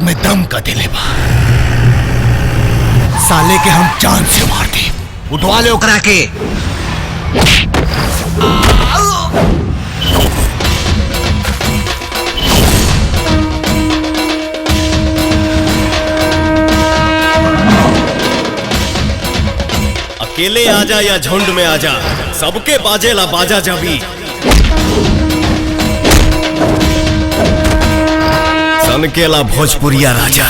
में दम का दिले बा। साले के हम जान से मार दे। उठवा ले ओकरा के। अकेले आजा या झुंड में आजा, सबके बाजेला बाजा जबी। सनकेला भोजपुरिया राजा।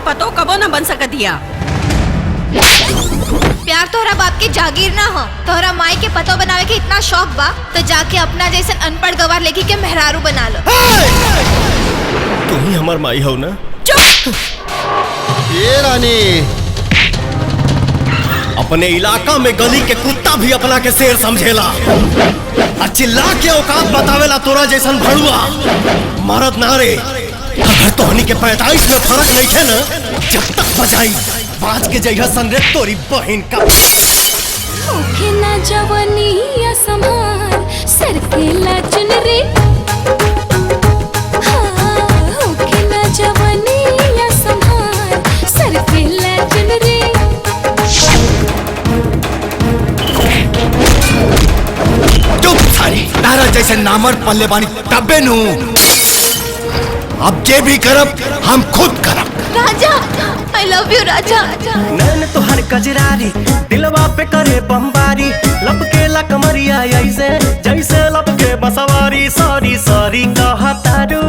पतो कबो न बन सकत दिया। प्यार तोहरा बाप के जागीर ना हो, तोहरा माई के पतो बनावे के इतना शौक बा तो जाके अपना जैसन अनपढ़ गवार लेके के मेहरारू बना लो। तू ही हमार माई हो ना? चुप। ये रानी, अपने इलाका में गली के कुत्ता भी अपना के शेर समझेला। चिल्ला के औकात बतावेला तोरा जैसन भड़ुआ मरद नारे। अगर तोहनी के पैदाइश में फर्क नहीं थे ना, जब तक बजाई बाज के जइहा संरे तोरी बहन का। ओके ना जवानी या समार सर के लाचन रे। हाँ, ओके ना जवानी या समार सर के लाचन रे। चुप सारी, तारा जैसे नामर पल्ले बानी तबे नू। अब जे भी करब हम खुद करब। राजा, I love you राजा। नैन तोहर कजरारी दिलवा पे करे बमबारी, लपके ला कमरिया ऐसे जैसे लपके बसवारी। सॉरी सॉरी कहतारू,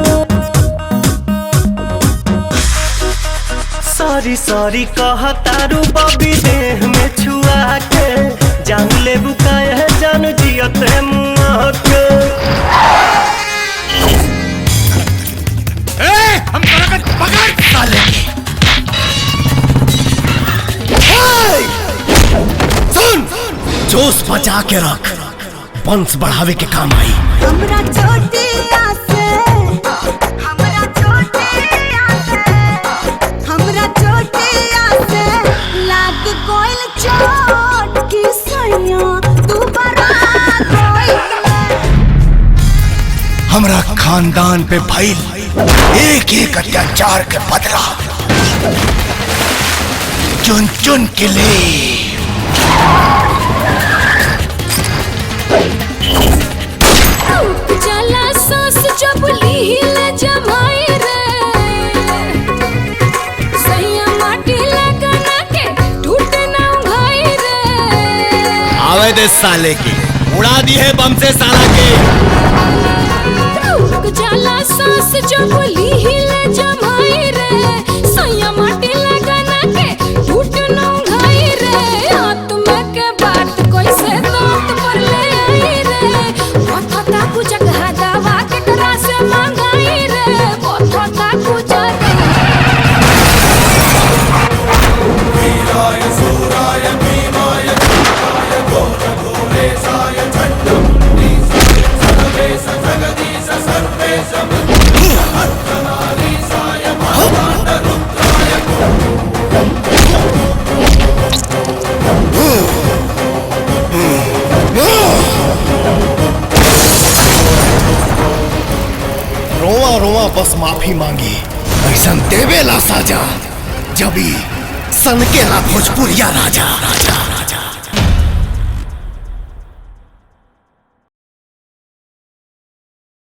सॉरी सॉरी कहतारू। बबी देह में छुआ के जान ले बुकाए जान जियते मुआ के। हम पकड़ साले के। सुन, जोश बचा के रख, वंश बढ़ावे के काम आई। हमरा छोटिया से, हमरा छोटिया से, हमरा छोटिया से लाग गोइल चोट की सैया दोबारा गोइल। हमरा खानदान पे भइल एक एक अत्याचार के बदला चुन चुन के ले। जला सांस जब लीले जमाई रे, सैया माटी लगना के टूटे ना उघाई रे। आवे दे साले की, उड़ा दी है बम से साला के। जला सांस जब लीले जमाई रे, सैया माटी लगना के टूटे ना उघाई रे। हाथ में के बात कोई से दांत पर ले आई रे। बता कुछ कहा दवा के करा से मांगाई रे। बता कुछ रोवा रोवा बस माफी मांगी, ऐसन देवेला साजा जबी सनकेला भोजपुरिया राजा।